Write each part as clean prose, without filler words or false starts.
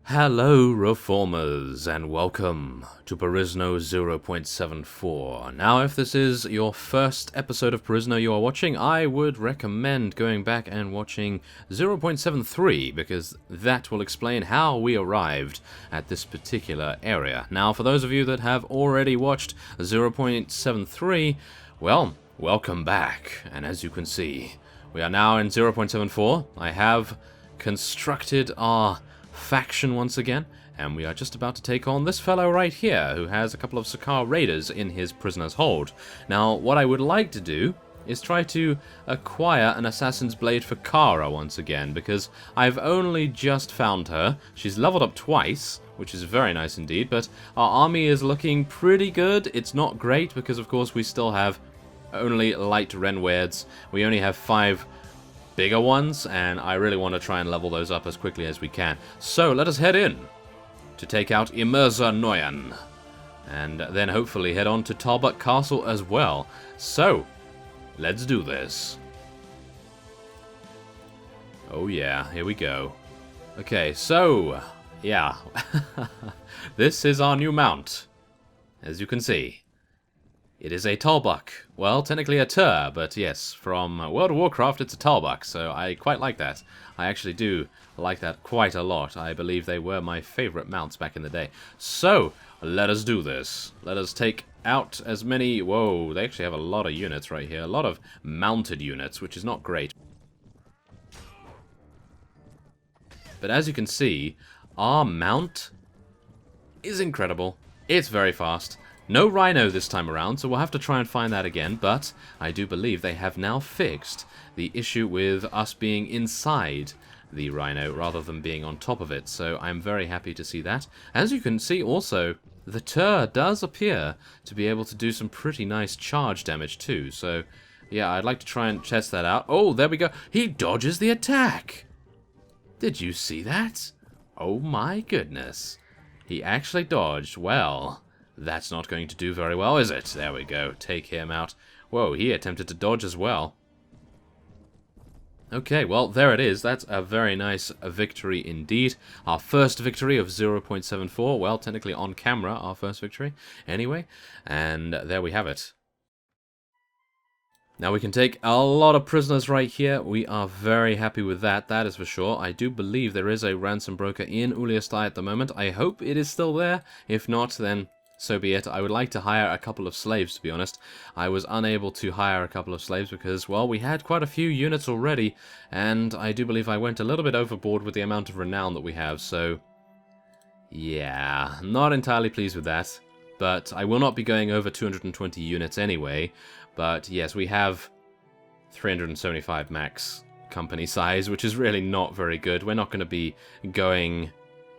Hello, Reformers, and welcome to Perisno 0.74. Now, if this is your first episode of Perisno you are watching, I would recommend going back and watching 0.73, because that will explain how we arrived at this particular area. Now, for those of you that have already watched 0.73, well, welcome back, and as you can see, we are now in 0.74. I have constructed our faction once again, and we are just about to take on this fellow right here, who has a couple of Sakar raiders in his prisoner's hold. Now, what I would like to do is try to acquire an assassin's blade for Kara once again, because I've only just found her. She's leveled up twice, which is very nice indeed, but our army is looking pretty good. It's not great, because of course we still have only light Renweirds. We only have 5 bigger ones, and I really want to try and level those up as quickly as we can. So let us head in to take out Mercenaries, and then hopefully head on to Tabuk Castle as well. So let's do this. Oh yeah, here we go. Okay, so yeah, this is our new mount, as you can see. It is a Tabuk. Well, technically a Tur, but yes, from World of Warcraft it's a Tabuk, so I quite like that. I actually do like that quite a lot. I believe they were my favorite mounts back in the day. So, let us do this. Let us take out as many... Whoa, they actually have a lot of units right here. A lot of mounted units, which is not great. But as you can see, our mount is incredible. It's very fast. No Rhino this time around, so we'll have to try and find that again, but I do believe they have now fixed the issue with us being inside the Rhino rather than being on top of it, so I'm very happy to see that. As you can see also, the Tur does appear to be able to do some pretty nice charge damage too, so yeah, I'd like to try and test that out. Oh, there we go. He dodges the attack! Did you see that? Oh my goodness. He actually dodged. Well, that's not going to do very well, is it? There we go. Take him out. Whoa, he attempted to dodge as well. Okay, well, there it is. That's a very nice victory indeed. Our first victory of 0.74. Well, technically on camera, our first victory. Anyway, and there we have it. Now we can take a lot of prisoners right here. We are very happy with that, that is for sure. I do believe there is a ransom broker in Ulia at the moment. I hope it is still there. If not, then so be it. I would like to hire a couple of slaves, to be honest. I was unable to hire a couple of slaves because, well, we had quite a few units already, and I do believe I went a little bit overboard with the amount of renown that we have, so yeah, not entirely pleased with that. But I will not be going over 220 units anyway. But yes, we have 375 max company size, which is really not very good. We're not going to be going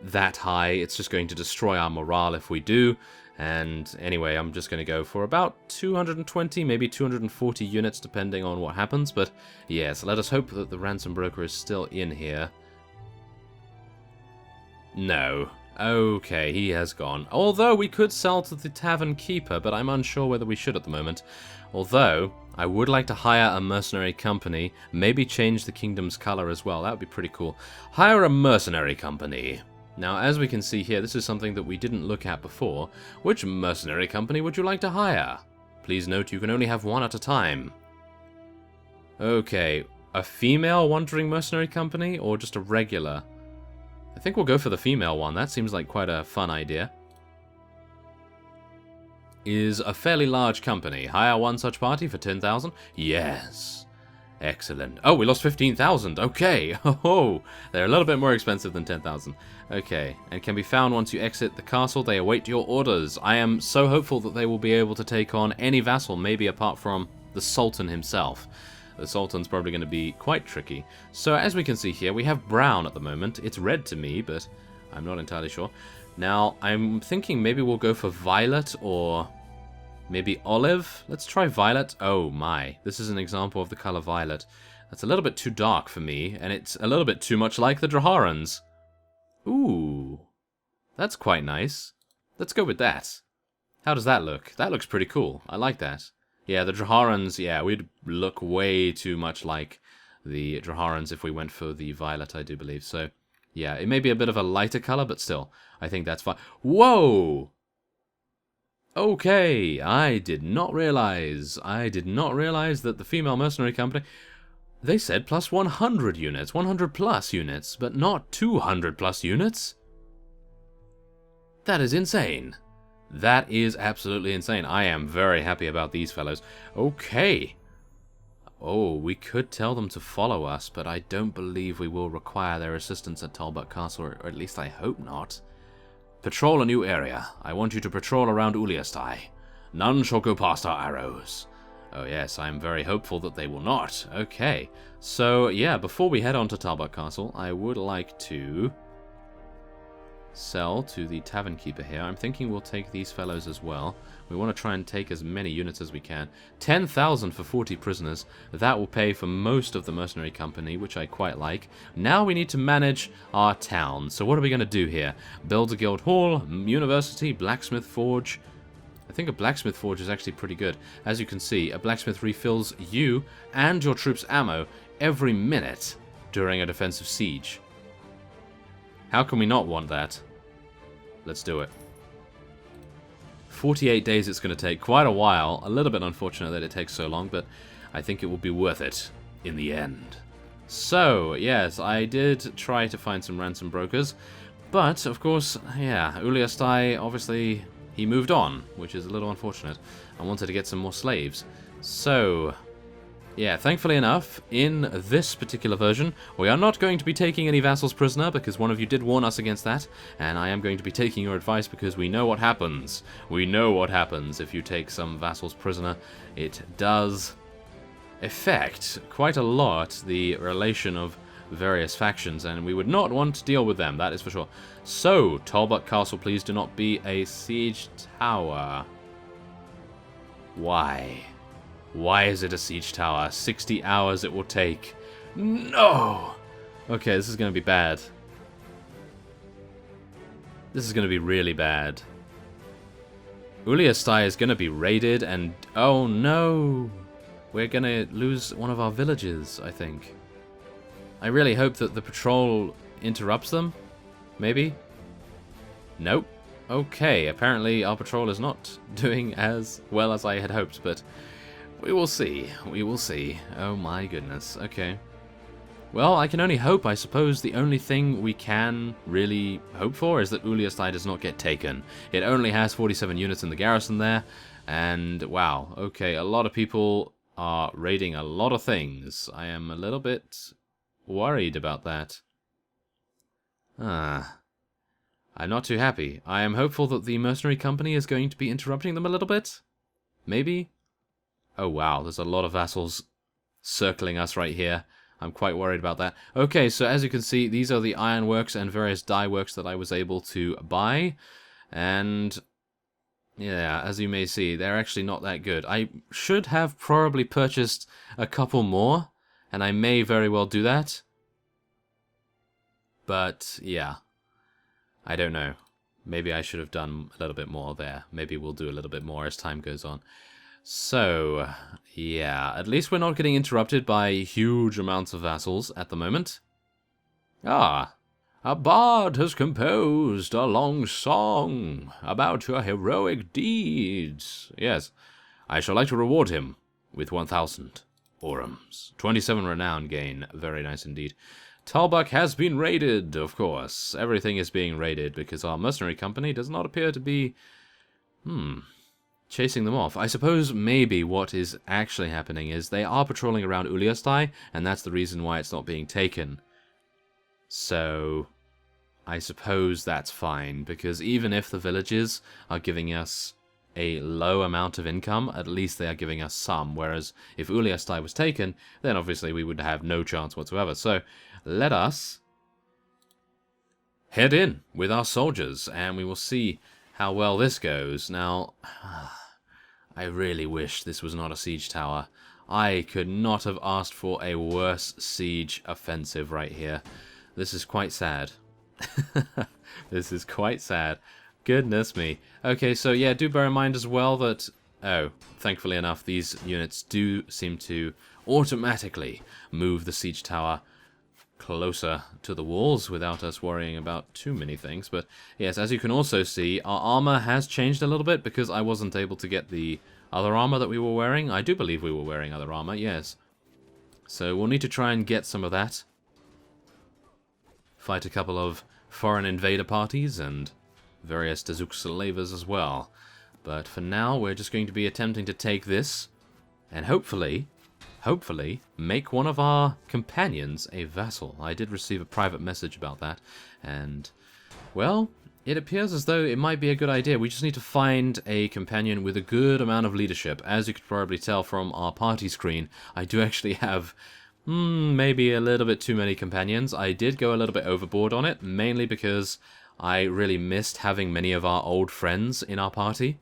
that high. It's just going to destroy our morale if we do. And anyway, I'm just going to go for about 220, maybe 240 units, depending on what happens. But yes, let us hope that the ransom broker is still in here. No. Okay, he has gone. Although we could sell to the tavern keeper, but I'm unsure whether we should at the moment. Although, I would like to hire a mercenary company, maybe change the kingdom's color as well. That would be pretty cool. Hire a mercenary company. Now, as we can see here, this is something that we didn't look at before. Which mercenary company would you like to hire? Please note you can only have one at a time. Okay, a female wandering mercenary company, or just a regular? I think we'll go for the female one. That seems like quite a fun idea. Is a fairly large company. Hire one such party for 10,000? Yes. Excellent. Oh, we lost 15,000. Okay. Oh, they're a little bit more expensive than 10,000. Okay, and can be found once you exit the castle. They await your orders. I am so hopeful that they will be able to take on any vassal, maybe apart from the Sultan himself. The Sultan's probably going to be quite tricky. So as we can see here, we have brown at the moment. It's red to me, but I'm not entirely sure. Now, I'm thinking maybe we'll go for violet or maybe olive. Let's try violet. Oh my, this is an example of the color violet. That's a little bit too dark for me, and it's a little bit too much like the Draharans. Ooh, that's quite nice. Let's go with that. How does that look? That looks pretty cool. I like that. Yeah, the Draharans, yeah, we'd look way too much like the Draharans if we went for the violet, I do believe. So, Yeah, it may be a bit of a lighter color, but still, I think that's fine. Whoa! Okay, I did not realize that the female mercenary company, they said plus 100 units, 100 plus units, but not 200 plus units? That is insane. That is absolutely insane. I am very happy about these fellows. Okay. Oh, we could tell them to follow us, but I don't believe we will require their assistance at Tabuk Castle, or at least I hope not. Patrol a new area. I want you to patrol around Ulia. None shall go past our arrows. Oh yes, I am very hopeful that they will not. Okay, so yeah, before we head on to Tabuk Castle, I would like to sell to the tavern keeper here. I'm thinking we'll take these fellows as well. We want to try and take as many units as we can. 10,000 for 40 prisoners. That will pay for most of the mercenary company, which I quite like. Now we need to manage our town. So what are we going to do here? Build a guild hall, university, blacksmith forge. I think a blacksmith forge is actually pretty good. As you can see, a blacksmith refills you and your troops' ammo every minute during a defensive siege. How can we not want that? Let's do it. 48 days it's going to take. Quite a while. A little bit unfortunate that it takes so long, but I think it will be worth it in the end. So, yes, I did try to find some ransom brokers, but, of course, yeah, Ulia, obviously, he moved on, which is a little unfortunate. I wanted to get some more slaves. So, yeah, thankfully enough, in this particular version, we are not going to be taking any vassals prisoner, because one of you did warn us against that, and I am going to be taking your advice because we know what happens. We know what happens if you take some vassals prisoner. It does affect quite a lot the relation of various factions, and we would not want to deal with them, that is for sure. So, Tabuk Castle, please do not be a siege tower. Why? Why is it a siege tower? 60 hours it will take. No! Okay, this is going to be bad. This is going to be really bad. Ulia is going to be raided and... oh no! We're going to lose one of our villages, I think. I really hope that the patrol interrupts them. Maybe? Nope. Okay, apparently our patrol is not doing as well as I had hoped, but... we will see. We will see. Oh my goodness. Okay. Well, I can only hope. I suppose the only thing we can really hope for is that Ulia does not get taken. It only has 47 units in the garrison there. And, wow. Okay, a lot of people are raiding a lot of things. I am a little bit worried about that. I'm not too happy. I am hopeful that the mercenary company is going to be interrupting them a little bit. Maybe? Oh wow, there's a lot of vassals circling us right here. I'm quite worried about that. Okay, so as you can see, these are the ironworks and various dye works that I was able to buy. And yeah, as you may see, they're actually not that good. I should have probably purchased a couple more, and I may very well do that. But yeah, I don't know. Maybe I should have done a little bit more there. Maybe we'll do a little bit more as time goes on. So, yeah, at least we're not getting interrupted by huge amounts of vassals at the moment. Ah, a bard has composed a long song about your heroic deeds. Yes, I shall like to reward him with 1,000 orums. 27 renown gain. Very nice indeed. Tabuk has been raided, of course. Everything is being raided because our mercenary company does not appear to be... chasing them off. I suppose maybe what is actually happening is they are patrolling around Ulia, and that's the reason why it's not being taken. So, I suppose that's fine, because even if the villages are giving us a low amount of income, at least they are giving us some, whereas if Ulia was taken, then obviously we would have no chance whatsoever. So, let us head in with our soldiers, and we will see how well this goes. Now, I really wish this was not a siege tower. I could not have asked for a worse siege offensive right here. This is quite sad. This is quite sad. Goodness me. Okay, so yeah, do bear in mind as well that... oh, thankfully enough, these units do seem to automatically move the siege tower closer to the walls without us worrying about too many things. But yes, as you can also see, our armor has changed a little bit because I wasn't able to get the other armor that we were wearing. I do believe we were wearing other armor, yes. So we'll need to try and get some of that. Fight a couple of foreign invader parties and various Tabuk slavers as well. But for now, we're just going to be attempting to take this and hopefully make one of our companions a vassal. I did receive a private message about that, and, well, it appears as though it might be a good idea. We just need to find a companion with a good amount of leadership. As you could probably tell from our party screen, I do actually have maybe a little bit too many companions. I did go a little bit overboard on it, mainly because I really missed having many of our old friends in our party.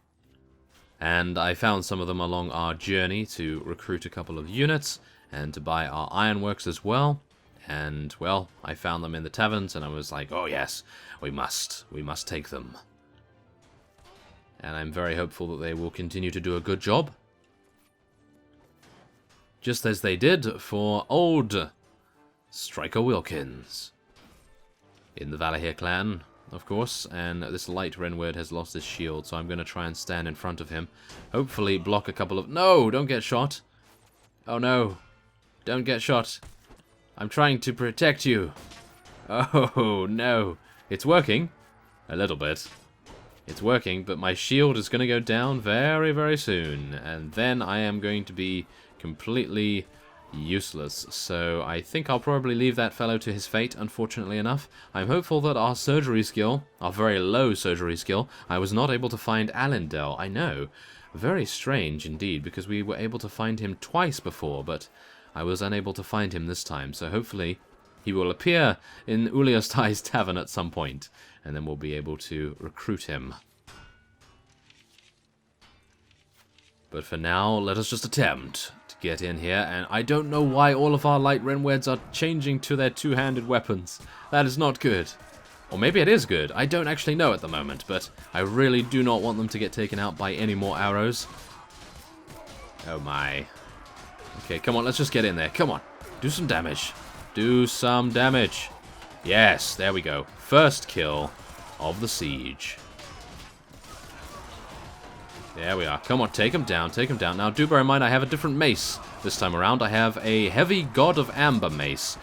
And I found some of them along our journey to recruit a couple of units and to buy our ironworks as well. And, well, I found them in the taverns and I was like, oh yes, we must take them. And I'm very hopeful that they will continue to do a good job. Just as they did for old Striker Wilkins in the Valahir clan, of course, and this light Renward has lost his shield, so I'm going to try and stand in front of him. Hopefully block a couple of... No! Don't get shot! Oh no! Don't get shot! I'm trying to protect you! Oh no! It's working. A little bit. It's working, but my shield is going to go down very, very soon. And then I am going to be completely useless. So I think I'll probably leave that fellow to his fate, unfortunately enough. I'm hopeful that our surgery skill, our very low surgery skill, I was not able to find Allendale. I know. Very strange indeed, because we were able to find him twice before, but I was unable to find him this time. So hopefully he will appear in Ulia's tavern at some point, and then we'll be able to recruit him. But for now, let us just attempt to get in here, and I don't know why all of our light Renwards are changing to their two-handed weapons. That is not good. Or maybe it is good. I don't actually know at the moment, but I really do not want them to get taken out by any more arrows. Oh my. Okay, come on, let's just get in there. Come on. Do some damage. Do some damage. Yes, there we go. First kill of the siege. There we are. Come on, take him down, take him down. Now, do bear in mind, I have a different mace this time around. I have a heavy God of Amber mace.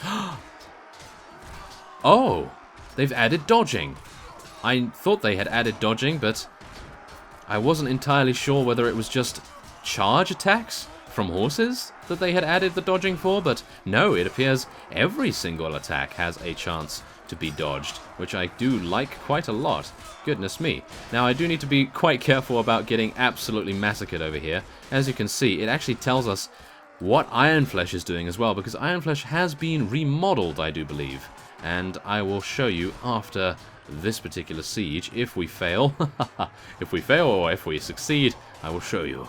Oh, they've added dodging. I thought they had added dodging, but I wasn't entirely sure whether it was just charge attacks from horses that they had added the dodging for, but no, it appears every single attack has a chance to be dodged, which I do like quite a lot. Goodness me. Now, I do need to be quite careful about getting absolutely massacred over here. As you can see, it actually tells us what Ironflesh is doing as well, because Ironflesh has been remodeled, I do believe. And I will show you after this particular siege, if we fail. If we fail or if we succeed, I will show you.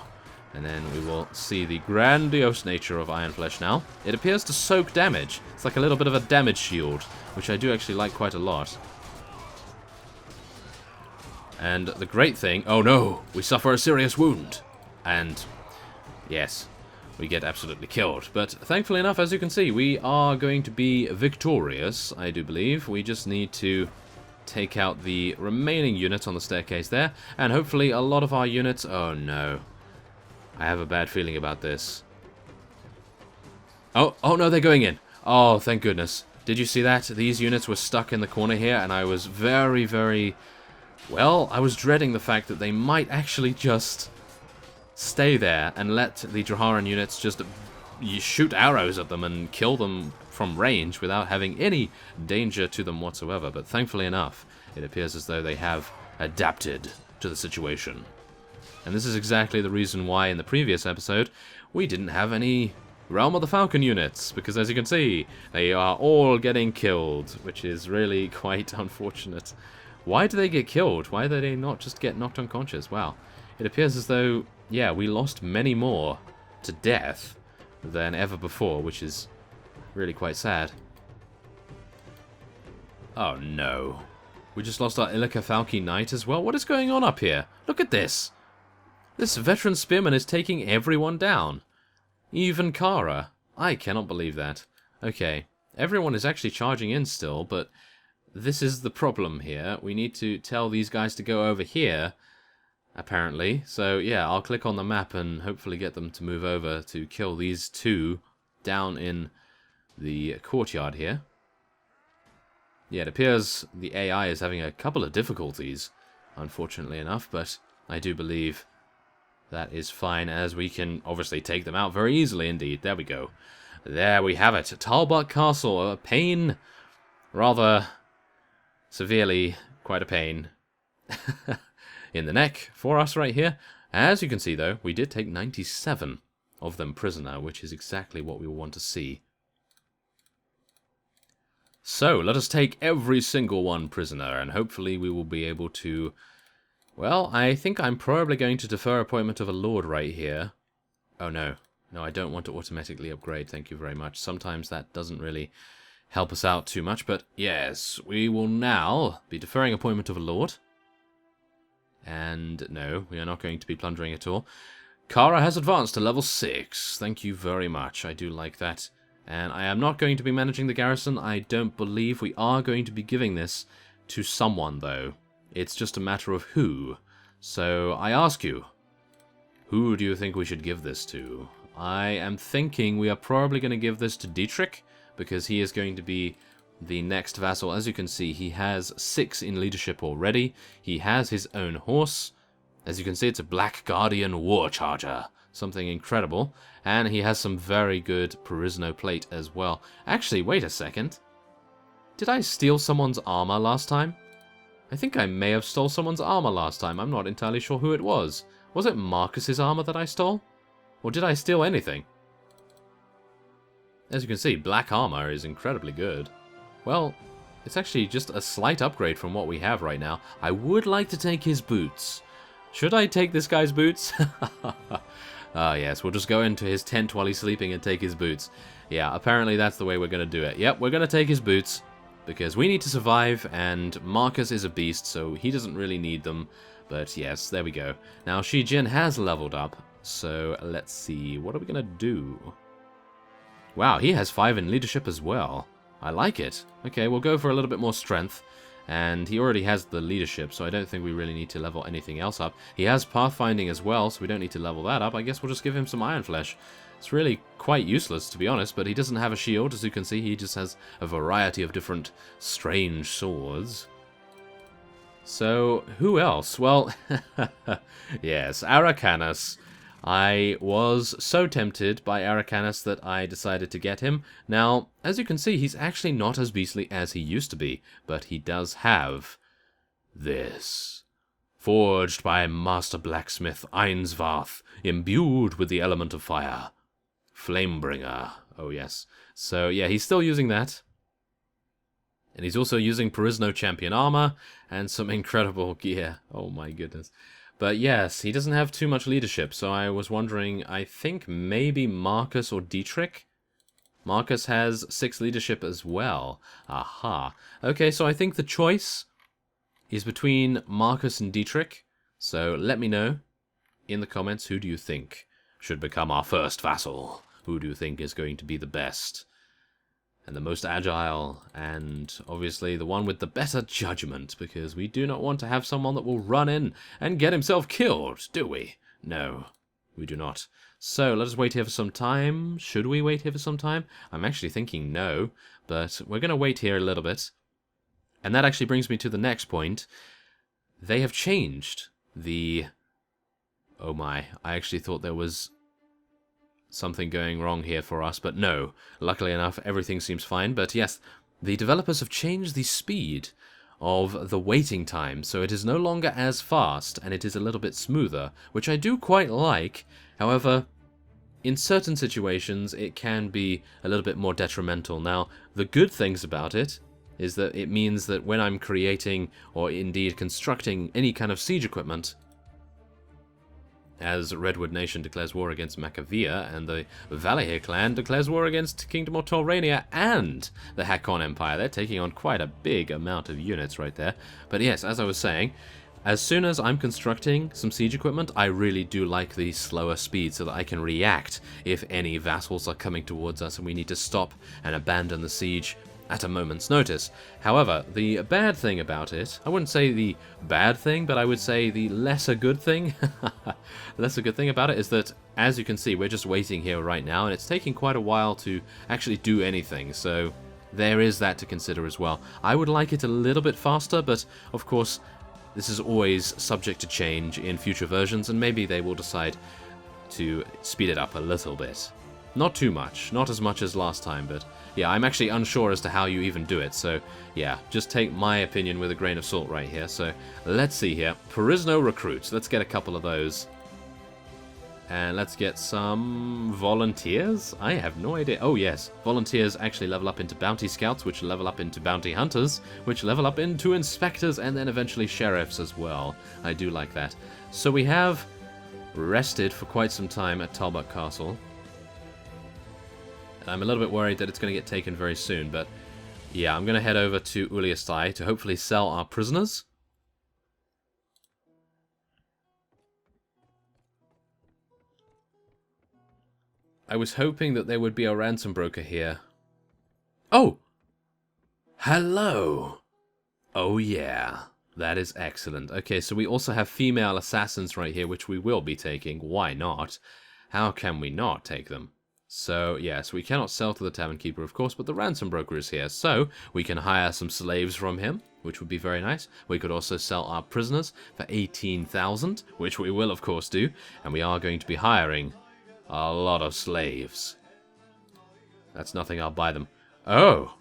And then we will see the grandiose nature of Ironflesh now. It appears to soak damage. It's like a little bit of a damage shield, which I do actually like quite a lot. And the great thing... Oh no! We suffer a serious wound! And, yes, we get absolutely killed. But thankfully enough, as you can see, we are going to be victorious, I do believe. We just need to take out the remaining units on the staircase there. And hopefully a lot of our units... Oh no. I have a bad feeling about this. Oh no, they're going in. Oh, thank goodness. Did you see that? These units were stuck in the corner here, and I was very, very... Well, I was dreading the fact that they might actually just stay there and let the Draharan units just shoot arrows at them and kill them from range without having any danger to them whatsoever. But thankfully enough, it appears as though they have adapted to the situation. And this is exactly the reason why in the previous episode we didn't have any Realm of the Falcon units, because as you can see, they are all getting killed, which is really quite unfortunate. Why do they get killed? Why do they not just get knocked unconscious? Wow. It appears as though, yeah, we lost many more to death than ever before, which is really quite sad. Oh no. We just lost our Illica Falki Knight as well. What is going on up here? Look at this. This veteran spearman is taking everyone down. Even Kara. I cannot believe that. Okay. Everyone is actually charging in still, but this is the problem here. We need to tell these guys to go over here, apparently. So, yeah, I'll click on the map and hopefully get them to move over to kill these two down in the courtyard here. Yeah, it appears the AI is having a couple of difficulties, unfortunately enough, but I do believe that is fine, as we can obviously take them out very easily indeed. There we go. There we have it. Tabuk Castle, a pain, rather severely, quite a pain in the neck for us right here. As you can see, though, we did take 97 of them prisoner, which is exactly what we want to see. So, let us take every single one prisoner, and hopefully we will be able to... Well, I think I'm probably going to defer appointment of a lord right here. Oh, no. No, I don't want to automatically upgrade, thank you very much. Sometimes that doesn't really help us out too much, but yes, we will now be deferring appointment of a lord. And no, we are not going to be plundering at all. Kara has advanced to level 6. Thank you very much. I do like that. And I am not going to be managing the garrison. I don't believe we are going to be giving this to someone, though. It's just a matter of who. So I ask you, who do you think we should give this to? I am thinking we are probably going to give this to Dietrich, because he is going to be the next vassal. As you can see, he has 6 in leadership already. He has his own horse. As you can see, it's a Black Guardian War Charger. Something incredible. And he has some very good Perisno plate as well. Actually, wait a second. Did I steal someone's armor last time? I think I may have stole someone's armor last time. I'm not entirely sure who it was. Was it Marcus's armor that I stole? Or did I steal anything? As you can see, black armor is incredibly good. Well, it's actually just a slight upgrade from what we have right now. I would like to take his boots. Should I take this guy's boots? Ah, yes, we'll just go into his tent while he's sleeping and take his boots. Yeah, apparently that's the way we're going to do it. Yep, we're going to take his boots, because we need to survive, and Marcus is a beast, so he doesn't really need them. But yes, there we go. Now, Shi Jin has leveled up, so let's see. What are we going to do? Wow, he has 5 in leadership as well. I like it. Okay, we'll go for a little bit more strength. And he already has the leadership, so I don't think we really need to level anything else up. He has pathfinding as well, so we don't need to level that up. I guess we'll just give him some Iron Flesh. It's really quite useless, to be honest, but he doesn't have a shield. As you can see, he just has a variety of different strange swords. So, who else? Well, yes, Arakanus. I was so tempted by Arakanus that I decided to get him. Now, as you can see, he's actually not as beastly as he used to be, but he does have this. Forged by Master Blacksmith Ainsvarth, imbued with the element of fire. Flamebringer. Oh, yes. So, yeah, he's still using that. And he's also using Perisno Champion Armor and some incredible gear. Oh, my goodness. But yes, he doesn't have too much leadership, so I was wondering, I think maybe Marcus or Dietrich? Marcus has 6 leadership as well. Aha. Okay, so I think the choice is between Marcus and Dietrich. So let me know in the comments, who do you think should become our first vassal? Who do you think is going to be the best? And the most agile, and obviously the one with the better judgment, because we do not want to have someone that will run in and get himself killed, do we? No, we do not. So, let us wait here for some time. Should we wait here for some time? I'm actually thinking no, but we're going to wait here a little bit. And that actually brings me to the next point. They have changed the... Oh my, I actually thought there was something going wrong here for us, but no. Luckily enough, everything seems fine. But yes, the developers have changed the speed of the waiting time, so it is no longer as fast, and it is a little bit smoother, which I do quite like. However, in certain situations, it can be a little bit more detrimental. Now, the good things about it is that it means that when I'm creating, or indeed constructing, any kind of siege equipment, as Redwood Nation declares war against Macavia, and the Valahir clan declares war against Kingdom of Torrania and the Hakon Empire. They're taking on quite a big amount of units right there. But yes, as I was saying, As soon as I'm constructing some siege equipment, I really do like the slower speed so that I can react if any vassals are coming towards us and we need to stop and abandon the siege at a moment's notice. However, the bad thing about it, I wouldn't say the bad thing, but I would say the lesser good thing, lesser good thing about it is that, as you can see, we're just waiting here right now, and it's taking quite a while to actually do anything, so there is that to consider as well. I would like it a little bit faster, but of course, this is always subject to change in future versions, and maybe they will decide to speed it up a little bit. Not too much, not as much as last time, but yeah, I'm actually unsure as to how you even do it, so yeah, just take my opinion with a grain of salt right here. So let's see here. Perisno recruits, let's get a couple of those. And let's get some volunteers? I have no idea. Oh yes, volunteers actually level up into bounty scouts, which level up into bounty hunters, which level up into inspectors, and then eventually sheriffs as well. I do like that. So we have rested for quite some time at Tabuk Castle. I'm a little bit worried that it's going to get taken very soon, but yeah, I'm going to head over to Ulia to hopefully sell our prisoners. I was hoping that there would be a ransom broker here. Oh! Hello! Oh yeah, that is excellent. Okay, so we also have female assassins right here, which we will be taking. Why not? How can we not take them? So, yes, we cannot sell to the tavern keeper, of course, but the ransom broker is here, so we can hire some slaves from him, which would be very nice. We could also sell our prisoners for 18,000, which we will, of course, do, and we are going to be hiring a lot of slaves. That's nothing, I'll buy them. Oh!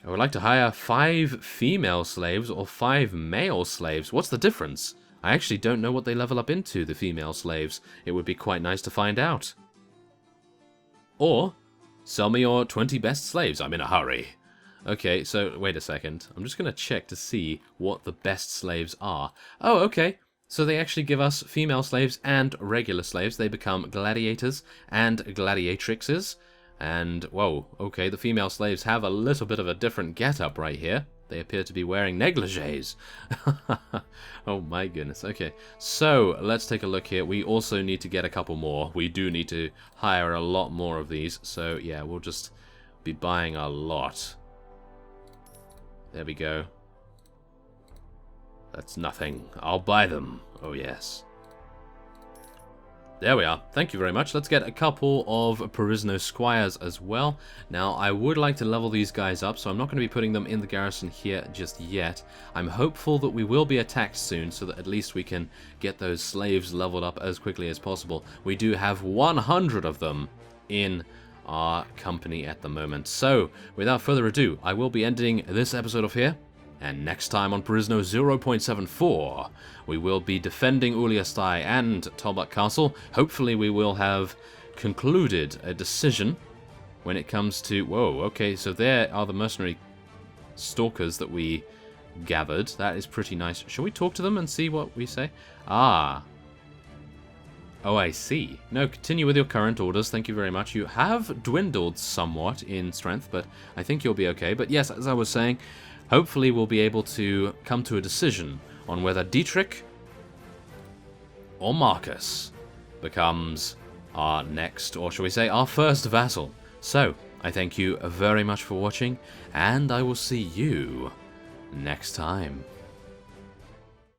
I would like to hire 5 female slaves or 5 male slaves. What's the difference? I actually don't know what they level up into, the female slaves. It would be quite nice to find out. Or, sell me your 20 best slaves. I'm in a hurry. Okay, so, wait a second. I'm just going to check to see what the best slaves are. Oh, okay. So they actually give us female slaves and regular slaves. They become gladiators and gladiatrixes. And, whoa, okay, the female slaves have a little bit of a different getup right here. They appear to be wearing negligees. Oh my goodness. Okay, so let's take a look here. We also need to get a couple more. We do need to hire a lot more of these. So yeah, we'll just be buying a lot. There we go. That's nothing. I'll buy them. Oh yes. There we are. Thank you very much. Let's get a couple of Perisno squires as well. Now, I would like to level these guys up, so I'm not going to be putting them in the garrison here just yet. I'm hopeful that we will be attacked soon, so that at least we can get those slaves leveled up as quickly as possible. We do have 100 of them in our company at the moment. So, without further ado, I will be ending this episode off here. And next time on Perisno 0.74, we will be defending Ulia and Tabuk Castle. Hopefully we will have concluded a decision when it comes to... Whoa, okay, so there are the mercenary stalkers that we gathered. That is pretty nice. Shall we talk to them and see what we say? Ah. Oh, I see. No, continue with your current orders. Thank you very much. You have dwindled somewhat in strength, but I think you'll be okay. But yes, as I was saying... Hopefully we'll be able to come to a decision on whether Dietrich or Marcus becomes our next, or shall we say, our first vassal. So, I thank you very much for watching, and I will see you next time.